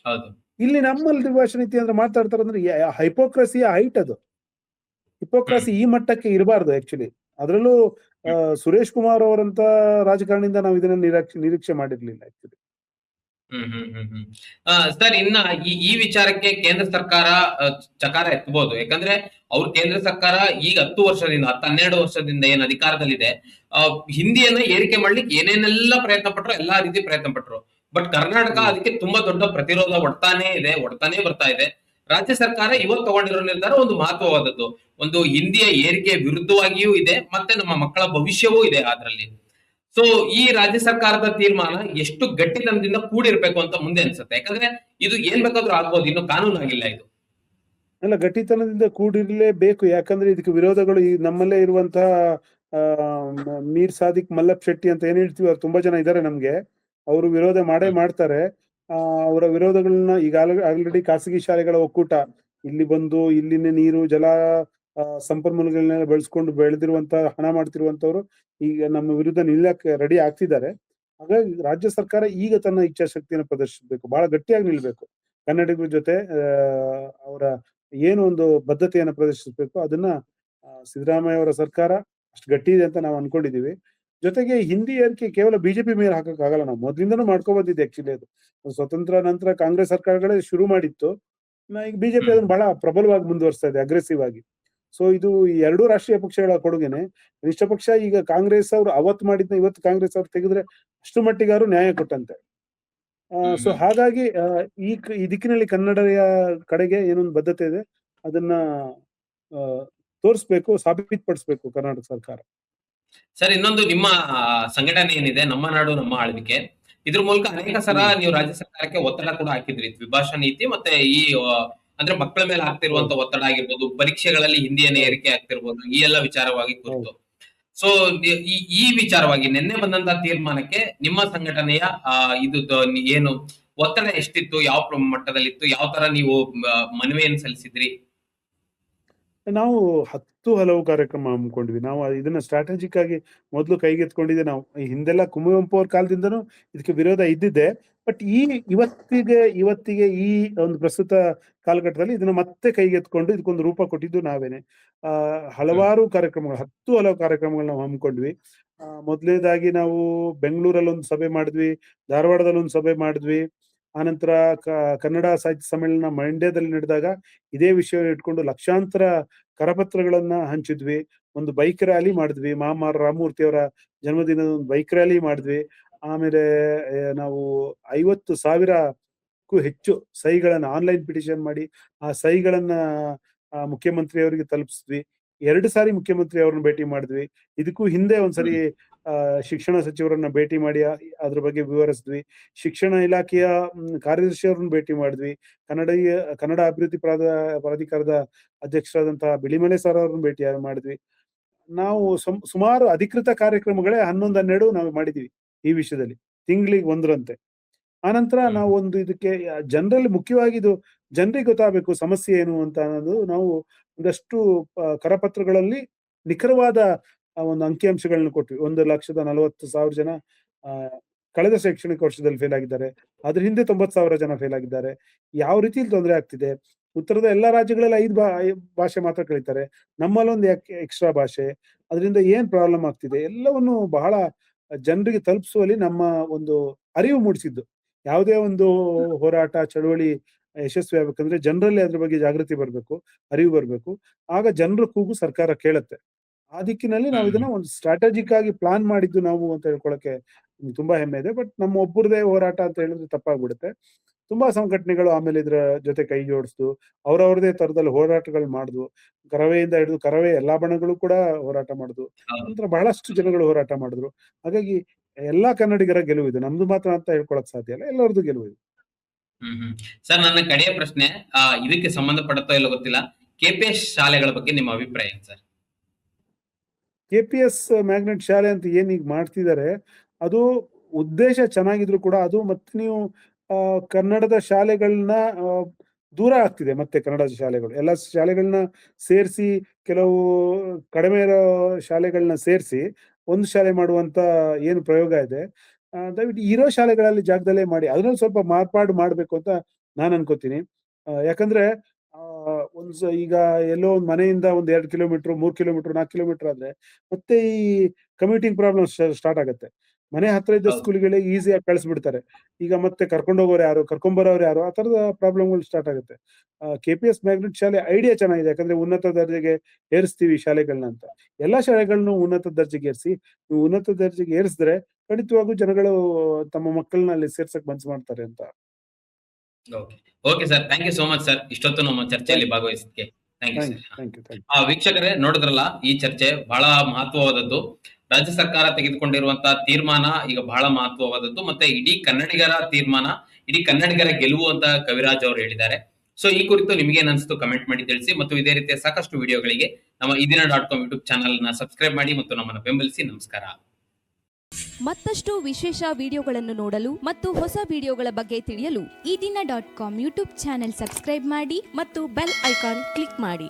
[SPEAKER 1] ಹೌದು.
[SPEAKER 2] ಇಲ್ಲಿ ನಮ್ಮಲ್ಲಿ ದ್ವಿಭಾಷಾ ನೀತಿ ಅಂದ್ರೆ ಮಾತಾಡ್ತಾರೆ ಅಂದ್ರೆ ಹೈಪೋಕ್ರಸಿಯ ಹೈಟ್ ಅದು.
[SPEAKER 1] ಹ್ಮ್
[SPEAKER 2] ಹಿಪೋಕ್ರಸಿ ಈ ಮಟ್ಟಕ್ಕೆ ಇರಬಾರ್ದು ಆಕ್ಚುಲಿ. ಅದರಲ್ಲೂ
[SPEAKER 1] ಹ್ಮ್
[SPEAKER 2] ಸುರೇಶ್ ಕುಮಾರ್ ಅವರಂತ ರಾಜಕಾರಣಿಯಿಂದ ನಾವು ಇದನ್ನ ನಿರೀಕ್ಷೆ ಮಾಡಿರ್ಲಿಲ್ಲ ಆಕ್ಚುಲಿ.
[SPEAKER 1] ಹ್ಮ್ ಹ್ಮ್ ಹ್ಮ್ ಹ್ಮ್ ಸರ್, ಇನ್ನ ಈ ವಿಚಾರಕ್ಕೆ ಕೇಂದ್ರ ಸರ್ಕಾರ ಚಕಾರ ಎತ್ತಬಹುದು. ಯಾಕಂದ್ರೆ ಅವ್ರ ಕೇಂದ್ರ ಸರ್ಕಾರ ಈಗ 10 ವರ್ಷದಿಂದ 12 ವರ್ಷದಿಂದ ಏನ್ ಅಧಿಕಾರದಲ್ಲಿದೆ, ಹಿಂದಿಯನ್ನ ಏರಿಕೆ ಮಾಡ್ಲಿಕ್ಕೆ ಏನೇನೆಲ್ಲ ಪ್ರಯತ್ನ ಪಟ್ರು, ಎಲ್ಲಾ ರೀತಿ ಪ್ರಯತ್ನ ಪಟ್ರು. ಬಟ್ ಕರ್ನಾಟಕ
[SPEAKER 2] ಹ್ಮ್
[SPEAKER 1] ಅದಕ್ಕೆ ತುಂಬಾ ದೊಡ್ಡ ಪ್ರತಿರೋಧ ಒಡ್ತಾನೆ ಇದೆ, ಒಡ್ತಾನೆ ಬರ್ತಾ ಇದೆ. ರಾಜ್ಯ ಸರ್ಕಾರ ಇವತ್ತು ತಗೊಂಡಿರೋ ನಿರ್ಧಾರ ಒಂದು ಮಹತ್ವವಾದದ್ದು. ಒಂದು ಹಿಂದಿಯ ಏರಿಕೆ ವಿರುದ್ಧವಾಗಿಯೂ ಇದೆ, ಮತ್ತೆ ನಮ್ಮ ಮಕ್ಕಳ ಭವಿಷ್ಯವೂ ಇದೆ ಅದರಲ್ಲಿ. ಸೊ ಈ ರಾಜ್ಯ ಸರ್ಕಾರದ ತೀರ್ಮಾನ ಎಷ್ಟು ಗಟ್ಟಿತನದಿಂದ ಕೂಡಿರ್ಬೇಕು ಅಂತ ಮುಂದೆ ಅನ್ಸುತ್ತೆ. ಯಾಕಂದ್ರೆ ಇದು ಏನ್ ಬೇಕಾದ್ರೂ ಆಗ್ಬೋದು, ಇನ್ನು ಕಾನೂನು ಆಗಿಲ್ಲ ಇದು.
[SPEAKER 2] ಅಲ್ಲ, ಗಟ್ಟಿತನದಿಂದ ಕೂಡಿರ್ಲೇಬೇಕು. ಯಾಕಂದ್ರೆ ಇದಕ್ಕೆ ವಿರೋಧಗಳು ಈ ನಮ್ಮಲ್ಲೇ ಇರುವಂತಹ ಆ ಮೀರ್ ಸಾದಿಕ್ ಮಲ್ಲಪ್ ಶೆಟ್ಟಿ ಅಂತ ಏನ್ ಹೇಳ್ತೀವಿ, ಅವ್ರು ತುಂಬಾ ಜನ ಇದ್ದಾರೆ ನಮ್ಗೆ. ಅವರು ವಿರೋಧ ಮಾಡೇ
[SPEAKER 1] ಹ್ಮ್
[SPEAKER 2] ಮಾಡ್ತಾರೆ. ಅವರ ವಿರೋಧಗಳನ್ನ ಈಗ ಆಲ್ರೆಡಿ ಖಾಸಗಿ ಶಾಲೆಗಳ ಒಕ್ಕೂಟ ಇಲ್ಲಿ ಬಂದು ಇಲ್ಲಿನ ನೀರು ಜಲ ಸಂಪನ್ಮೂಲಗಳನ್ನೆಲ್ಲ ಬೆಳೆಸ್ಕೊಂಡು ಬೆಳೆದಿರುವಂತ ಹಣ ಮಾಡ್ತಿರುವಂತವ್ರು ಈಗ ನಮ್ಮ ವಿರುದ್ಧ ನಿಲ್ಲಕ್ಕೆ ರೆಡಿ ಆಗ್ತಿದ್ದಾರೆ. ಹಾಗಾಗಿ ರಾಜ್ಯ ಸರ್ಕಾರ ಈಗ ತನ್ನ ಇಚ್ಛಾಶಕ್ತಿಯನ್ನು ಪ್ರದರ್ಶಿಸಬೇಕು, ಬಹಳ ಗಟ್ಟಿಯಾಗಿ ನಿಲ್ಬೇಕು. ಕನ್ನಡಿಗರ ಜೊತೆ ಅವರ ಏನು ಒಂದು ಬದ್ಧತೆಯನ್ನು ಪ್ರದರ್ಶಿಸಬೇಕು ಅದನ್ನ ಸಿದ್ದರಾಮಯ್ಯ ಅವರ ಸರ್ಕಾರ ಅಷ್ಟು ಗಟ್ಟಿ ಇದೆ ಅಂತ ನಾವು ಅನ್ಕೊಂಡಿದೀವಿ. ಜೊತೆಗೆ ಹಿಂದಿ ಏರಿಕೆ ಕೇವಲ ಬಿಜೆಪಿ ಮೇಲೆ ಹಾಕಕ್ ಆಗಲ್ಲ. ನಾವು ಮೊದ್ಲಿಂದನೂ ಮಾಡ್ಕೊ ಬಂದಿದ್ದೆ ಆಕ್ಚುಲಿ. ಅದು ಸ್ವತಂತ್ರ ನಂತರ ಕಾಂಗ್ರೆಸ್ ಸರ್ಕಾರಗಳೇ ಶುರು ಮಾಡಿತ್ತು. ಈಗ ಬಿಜೆಪಿ
[SPEAKER 1] ಹ್ಮ್
[SPEAKER 2] ಅದನ್ನ ಬಹಳ ಪ್ರಬಲವಾಗಿ ಮುಂದುವರಿಸ್ತಾ ಇದೆ, ಅಗ್ರೆಸಿವ್ ಆಗಿ. ಸೊ ಇದು ಈ ಎರಡೂ ರಾಷ್ಟ್ರೀಯ ಪಕ್ಷಗಳ ಕೊಡುಗೆನೆ. ಕನಿಷ್ಠ ಪಕ್ಷ ಈಗ ಕಾಂಗ್ರೆಸ್ ಅವರು ಅವತ್ತು ಮಾಡಿದ್ನ ಇವತ್ತು ಕಾಂಗ್ರೆಸ್ ಅವ್ರು ತೆಗೆದ್ರೆ ಅಷ್ಟು ಮಟ್ಟಿಗಾರು ನ್ಯಾಯ ಕೊಟ್ಟಂತೆ.
[SPEAKER 1] ಹ್ಮ್
[SPEAKER 2] ಸೊ
[SPEAKER 1] ಹ್ಮ್
[SPEAKER 2] ಹಾಗಾಗಿ ಈ ದಿಕ್ಕಿನಲ್ಲಿ ಕನ್ನಡದ ಕಡೆಗೆ ಏನೊಂದು ಬದ್ಧತೆ ಇದೆ ಅದನ್ನ ಆ, ತೋರಿಸ್ಬೇಕು, ಸಾಬೀತುಪಡಿಸ್ಬೇಕು ಕರ್ನಾಟಕ ಸರ್ಕಾರ.
[SPEAKER 1] ಸರ್, ಇನ್ನೊಂದು ನಿಮ್ಮ ಸಂಘಟನೆ ಏನಿದೆ, ನಮ್ಮ ನಾಡು ನಮ್ಮ ಆಳ್ವಿಕೆ, ಇದ್ರ ಮೂಲಕ ಅನೇಕ ಸಲ
[SPEAKER 2] ಹ್ಮ್
[SPEAKER 1] ನೀವು ರಾಜ್ಯ ಸರ್ಕಾರಕ್ಕೆ ಒತ್ತಡ ಕೂಡ ಹಾಕಿದ್ರಿ. ದ್ವಿಭಾಷಾ ನೀತಿ ಮತ್ತೆ ಈ ಅಂದ್ರೆ ಮಕ್ಕಳ ಮೇಲೆ ಆಗ್ತಿರುವಂತ
[SPEAKER 2] ಹೌದು
[SPEAKER 1] ಒತ್ತಡ ಆಗಿರ್ಬೋದು, ಪರೀಕ್ಷೆಗಳಲ್ಲಿ ಹಿಂದಿಯನ್ನು
[SPEAKER 2] ಹೌದು
[SPEAKER 1] ಏರಿಕೆ ಆಗ್ತಿರ್ಬೋದು, ಈ ಎಲ್ಲ ವಿಚಾರವಾಗಿ
[SPEAKER 2] ಹೌದು.
[SPEAKER 1] ಕುರಿತು. ಸೊ ಈ ವಿಚಾರವಾಗಿ ನಿನ್ನೆ ಬಂದಂತ ತೀರ್ಮಾನಕ್ಕೆ ನಿಮ್ಮ ಸಂಘಟನೆಯ ಇದು ಏನು ಒತ್ತಡ ಎಷ್ಟಿತ್ತು, ಯಾವ ಮಟ್ಟದಲ್ಲಿತ್ತು, ಯಾವ ತರ ನೀವು ಮನವಿಯನ್ನು ಸಲ್ಲಿಸಿದ್ರಿ?
[SPEAKER 2] ನಾವು 10 ಹಲವು ಕಾರ್ಯಕ್ರಮ ಹಮ್ಮಿಕೊಂಡ್ವಿ. ನಾವು ಇದನ್ನ ಸ್ಟ್ರಾಟಜಿಕ್ ಆಗಿ ಮೊದಲು ಕೈಗೆತ್ಕೊಂಡಿದ್ದೆ ನಾವು. ಈ ಹಿಂದೆಲ್ಲ ಕುವೆಂಪು ಅವ್ರ ಕಾಲದಿಂದನೂ ಇದಕ್ಕೆ ವಿರೋಧ ಇದ್ದಿದ್ದೆ. ಬಟ್ ಇವತ್ತಿಗೆ ಈ ಒಂದು ಪ್ರಸ್ತುತ ಕಾಲಘಟ್ಟದಲ್ಲಿ ಇದನ್ನ ಮತ್ತೆ ಕೈಗೆತ್ಕೊಂಡು ಇದಕ್ಕೊಂದು ರೂಪ ಕೊಟ್ಟಿದ್ದು ನಾವೇನೆ. ಆ
[SPEAKER 1] ಹ್ಮ್
[SPEAKER 2] ಹಲವಾರು ಕಾರ್ಯಕ್ರಮಗಳು, 10 ಹಲವು ಕಾರ್ಯಕ್ರಮಗಳನ್ನ ನಾವು ಹಮ್ಮಿಕೊಂಡ್ವಿ. ಮೊದಲನೇದಾಗಿ ನಾವು ಬೆಂಗಳೂರಲ್ಲಿ ಒಂದು ಸಭೆ ಮಾಡಿದ್ವಿ, ಧಾರವಾಡದಲ್ಲಿ ಒಂದು ಸಭೆ ಮಾಡಿದ್ವಿ. ಆನಂತರ ಕನ್ನಡ ಸಾಹಿತ್ಯ ಸಮ್ಮೇಳನ ಮಂಡ್ಯದಲ್ಲಿ ನಡೆದಾಗ ಇದೇ ವಿಷಯ ಇಟ್ಕೊಂಡು ಲಕ್ಷಾಂತರ ಕರಪತ್ರಗಳನ್ನ ಹಂಚಿದ್ವಿ. ಒಂದು ಬೈಕ್ ರ್ಯಾಲಿ ಮಾಡಿದ್ವಿ. ಮಹಾಮಾರ ರಾಮಮೂರ್ತಿ ಅವರ ಜನ್ಮದಿನದ ಒಂದು ಬೈಕ್ ರ್ಯಾಲಿ ಮಾಡಿದ್ವಿ. ಆಮೇಲೆ ನಾವು 50,000ಕ್ಕೂ ಹೆಚ್ಚು ಸಹಿಗಳನ್ನ ಆನ್ಲೈನ್ ಪಿಟಿಷನ್ ಮಾಡಿ ಆ ಸಹಿಗಳನ್ನ ಮುಖ್ಯಮಂತ್ರಿ ಅವರಿಗೆ ತಲುಪಿಸಿದ್ವಿ. 2 ಸಾರಿ ಮುಖ್ಯಮಂತ್ರಿ ಅವ್ರನ್ನ ಭೇಟಿ ಮಾಡಿದ್ವಿ. ಇದಕ್ಕೂ ಹಿಂದೆ ಒಂದ್ಸರಿ
[SPEAKER 1] ಹ್ಮ್
[SPEAKER 2] ಶಿಕ್ಷಣ ಸಚಿವರನ್ನ ಭೇಟಿ ಮಾಡಿ ಅದ್ರ ಬಗ್ಗೆ ವಿವರಿಸಿದ್ವಿ. ಶಿಕ್ಷಣ ಇಲಾಖೆಯ ಕಾರ್ಯದರ್ಶಿ ಅವ್ರನ್ನ ಭೇಟಿ ಮಾಡಿದ್ವಿ. ಕನ್ನಡ ಅಭಿವೃದ್ಧಿ ಪ್ರಾಧಿಕಾರದ ಅಧ್ಯಕ್ಷರಾದಂತಹ ಬಿಳಿಮಲೆ ಸರ್ ಅವ್ರನ್ನ ಭೇಟಿ ಮಾಡಿದ್ವಿ. ನಾವು ಸುಮಾರು ಅಧಿಕೃತ ಕಾರ್ಯಕ್ರಮಗಳೇ 11, 12 ನಾವು ಮಾಡಿದೀವಿ ಈ ವಿಷಯದಲ್ಲಿ, ತಿಂಗಳಿಗೆ ಒಂದರಂತೆ. ಆನಂತರ
[SPEAKER 1] ಹ್ಮ್
[SPEAKER 2] ನಾವು ಒಂದು ಇದಕ್ಕೆ ಜನರಲ್ಲಿ ಮುಖ್ಯವಾಗಿ ಇದು ಜನರಿಗೆ ಗೊತ್ತಾಗಬೇಕು ಸಮಸ್ಯೆ ಏನು ಅಂತ ಅನ್ನೋದು ನಾವು ಒಂದಷ್ಟು ಕರಪತ್ರಗಳಲ್ಲಿ ನಿಖರವಾದ ಒಂದು ಅಂಕಿಅಂಶಗಳನ್ನ ಕೊಟ್ವಿ. 1,40,40,000 ಜನ ಆ, ಕಳೆದ ಶೈಕ್ಷಣಿಕ ವರ್ಷದಲ್ಲಿ ಫೇಲ್ ಆಗಿದ್ದಾರೆ. ಅದ್ರ ಹಿಂದೆ 90,000 ಜನ ಫೇಲ್ ಆಗಿದ್ದಾರೆ. ಯಾವ ರೀತಿಯಲ್ಲಿ ತೊಂದರೆ ಆಗ್ತಿದೆ? ಉತ್ತರದ ಎಲ್ಲಾ ರಾಜ್ಯಗಳಲ್ಲಿ 5 ಭಾಷೆ ಮಾತ್ರ ಕಲಿತಾರೆ, ನಮ್ಮಲ್ಲಿ ಒಂದು ಎಕ್ಸ್ಟ್ರಾ ಭಾಷೆ, ಅದರಿಂದ ಏನ್ ಪ್ರಾಬ್ಲಮ್ ಆಗ್ತಿದೆ ಎಲ್ಲವನ್ನು ಬಹಳ ಜನರಿಗೆ ತಲುಪಿಸುವಲ್ಲಿ ನಮ್ಮ ಒಂದು ಅರಿವು ಮೂಡಿಸಿದ್ದು. ಯಾವುದೇ ಒಂದು ಹೋರಾಟ ಚಳವಳಿ ಯಶಸ್ವಿ ಆಗ್ಬೇಕಂದ್ರೆ ಜನರಲ್ಲಿ ಅದ್ರ ಬಗ್ಗೆ ಜಾಗೃತಿ ಬರ್ಬೇಕು, ಅರಿವು ಬರ್ಬೇಕು. ಆಗ ಜನರ ಕೂಗು ಸರ್ಕಾರ ಕೇಳತ್ತೆ. ಆ ದಿಕ್ಕಿನಲ್ಲಿ ನಾವು
[SPEAKER 1] ಹ್ಮ್
[SPEAKER 2] ಇದನ್ನ ಒಂದು ಸ್ಟ್ರಾಟಜಿಕ್ ಆಗಿ ಪ್ಲಾನ್ ಮಾಡಿದ್ದು ನಾವು ಅಂತ ಹೇಳ್ಕೊಳಕ್ಕೆ ತುಂಬಾ ಹೆಮ್ಮೆ ಇದೆ. ಬಟ್ ನಮ್ಮ ಒಬ್ಬರದೇ ಹೋರಾಟ ಅಂತ ಹೇಳಿದ್ರೆ ತಪ್ಪಾಗ್ಬಿಡುತ್ತೆ. ತುಂಬಾ ಸಂಘಟನೆಗಳು ಆಮೇಲೆ ಇದ್ರ ಜೊತೆ ಕೈ ಜೋಡಿಸ್ದು ಅವ್ರವ್ರದೇ ತರದಲ್ಲಿ ಹೋರಾಟಗಳು ಮಾಡಿದ್ವು. ಕರವೆಯಿಂದ ಹಿಡಿದು ಕರವೇ ಎಲ್ಲಾ ಬಣಗಳು ಕೂಡ ಹೋರಾಟ ಮಾಡಿದ್ವು.
[SPEAKER 1] ಹೌದು.
[SPEAKER 2] ನಂತರ ಬಹಳಷ್ಟು ಜನಗಳು ಹೋರಾಟ ಮಾಡಿದ್ರು. ಹಾಗಾಗಿ ಎಲ್ಲಾ ಕನ್ನಡಿಗರ ಗೆಲುವು ಇದು. ನಮ್ದು ಮಾತ್ರ ಅಂತ ಹೇಳ್ಕೊಳಕ್ ಸಾಧ್ಯ ಇಲ್ಲ. ಎಲ್ಲರದ್ದು ಗೆಲುವು ಇದು.
[SPEAKER 1] ಸರ್, ನನ್ನ ಕಡೆಯ ಪ್ರಶ್ನೆ ಇದಕ್ಕೆ ಸಂಬಂಧಪಡುತ್ತೋ ಇಲ್ಲೋ ಗೊತ್ತಿಲ್ಲ. ಕೆಪಿಎಸ್ ಶಾಲೆಗಳ ಬಗ್ಗೆ ನಿಮ್ಮ ಅಭಿಪ್ರಾಯ ಏನು ಸರ್?
[SPEAKER 2] ಕೆಪಿಎಸ್ ಮ್ಯಾಗ್ನೆಟ್ ಶಾಲೆ ಅಂತ ಏನ್ ಈಗ ಮಾಡ್ತಿದ್ದಾರೆ, ಅದು ಉದ್ದೇಶ ಚೆನ್ನಾಗಿದ್ರು ಕೂಡ ಅದು ಮತ್ತೆ ನೀವು ಕನ್ನಡದ ಶಾಲೆಗಳನ್ನ ದೂರ ಆಗ್ತಿದೆ ಮತ್ತೆ ಕನ್ನಡದ ಶಾಲೆಗಳು. ಎಲ್ಲ ಶಾಲೆಗಳನ್ನ ಸೇರಿಸಿ ಕೆಲವು ಕಡಿಮೆ ಇರೋ ಶಾಲೆಗಳನ್ನ ಸೇರಿಸಿ ಒಂದು ಶಾಲೆ ಮಾಡುವಂತ ಏನು ಪ್ರಯೋಗ ಇದೆ, ದಯವಿಟ್ಟು ಇರೋ ಶಾಲೆಗಳಲ್ಲಿ ಜಾಗದಲ್ಲೇ ಮಾಡಿ. ಅದ್ರಲ್ಲಿ ಸ್ವಲ್ಪ ಮಾರ್ಪಾಡು ಮಾಡ್ಬೇಕು ಅಂತ ನಾನ್ ಅನ್ಕೋತೀನಿ. ಯಾಕಂದ್ರೆ ಈಗ ಎಲ್ಲೋ ಒಂದ್ ಮನೆಯಿಂದ ಒಂದ್ 2 ಕಿಲೋಮೀಟರ್, 3 ಕಿಲೋಮೀಟರ್, 4 ಕಿಲೋಮೀಟರ್ ಆದ್ರೆ ಮತ್ತೆ ಈ ಕಮ್ಯೂಟಿಂಗ್ ಪ್ರಾಬ್ಲಮ್ ಸ್ಟಾರ್ಟ್ ಆಗುತ್ತೆ. ಮನೆ ಹತ್ರ ಇದ್ದ
[SPEAKER 1] ಹೌದು.
[SPEAKER 2] ಸ್ಕೂಲ್‌ಗಳಿಗೆ ಈಸಿಯಾಗಿ ಕಳಿಸ್ಬಿಡ್ತಾರೆ. ಈಗ ಮತ್ತೆ ಕರ್ಕೊಂಡು ಹೋಗೋರು ಯಾರು, ಕರ್ಕೊಂಡ್ ಬರೋರು ಯಾರು, ಆ ತರದ ಪ್ರಾಬ್ಲಮ್‌ಗಳು ಸ್ಟಾರ್ಟ್ ಆಗುತ್ತೆ. ಕೆಪಿಎಸ್ ಮ್ಯಾಗ್ನೆಟ್ ಶಾಲೆ ಐಡಿಯಾ ಚೆನ್ನಾಗಿದೆ. ಯಾಕಂದ್ರೆ ಉನ್ನತ ದರ್ಜೆಗೆ ಏರಿಸ್ತೀವಿ ಶಾಲೆಗಳನ್ನ ಅಂತ. ಎಲ್ಲಾ ಶಾಲೆಗಳನ್ನು ಉನ್ನತ ದರ್ಜೆಗೆ ಏರಿಸಿ, ನೀವು ಉನ್ನತ ದರ್ಜೆಗೆ ಏರಿಸಿದ್ರೆ ಖಂಡಿತವಾಗೂ ಜನಗಳು ತಮ್ಮ ಮಕ್ಕಳನ್ನ ಅಲ್ಲಿ ಸೇರ್ಸಕ್ ಮನ್ಸು ಮಾಡ್ತಾರೆ ಅಂತ.
[SPEAKER 1] Okay. Okay sir. Thank you so much sir. ಇಷ್ಟೊತ್ತು ನಮ್ಮ ಚರ್ಚೆಯಲ್ಲಿ ಭಾಗವಹಿಸಿದ್ದಕ್ಕೆ. Thank you sir.
[SPEAKER 2] Thank you.
[SPEAKER 1] ವೀಕ್ಷಕರೇ, ನೋಡಿದ್ರಲ್ಲ, ಈ ಚರ್ಚೆ ಬಹಳ ಮಹತ್ವವಾದದ್ದು. ರಾಜ್ಯ ಸರ್ಕಾರ ತೆಗೆದುಕೊಂಡಿರುವಂತಹ ತೀರ್ಮಾನ ಈಗ ಬಹಳ ಮಹತ್ವವಾದದ್ದು. ಮತ್ತೆ ಇಡೀ ಕನ್ನಡಿಗರ ತೀರ್ಮಾನ, ಇಡೀ ಕನ್ನಡಿಗರ ಗೆಲುವು ಅಂತ ಕವಿರಾಜ್ ಅವರು ಹೇಳಿದ್ದಾರೆ. ಸೊ ಈ ಕುರಿತು ನಿಮ್ಗೇನ್ ಅನ್ಸ್ತು ಕಮೆಂಟ್ ಮಾಡಿ ತಿಳಿಸಿ. ಮತ್ತು ಇದೇ ರೀತಿಯ ಸಾಕಷ್ಟು ವಿಡಿಯೋಗಳಿಗೆ ನಮ್ಮ ಇದೀನ.com ಯೂಟ್ಯೂಬ್ ಚಾನಲ್ ನ ಸಬ್ಸ್ಕ್ರೈಬ್ ಮಾಡಿ ಮತ್ತು ನಮ್ಮನ್ನು ಬೆಂಬಲಿಸಿ. ನಮಸ್ಕಾರ.
[SPEAKER 3] ಮತ್ತಷ್ಟು ವಿಶೇಷ ವಿಡಿಯೋಗಳನ್ನು ನೋಡಲು ಮತ್ತು ಹೊಸ ವಿಡಿಯೋಗಳ ಬಗ್ಗೆ ತಿಳಿಯಲು
[SPEAKER 4] ಇದೀನ.com ಯೂಟ್ಯೂಬ್ ಚಾನೆಲ್ ಸಬ್ಸ್ಕ್ರೈಬ್ ಮಾಡಿ ಮತ್ತು ಬೆಲ್ ಐಕಾನ್ ಕ್ಲಿಕ್ ಮಾಡಿ.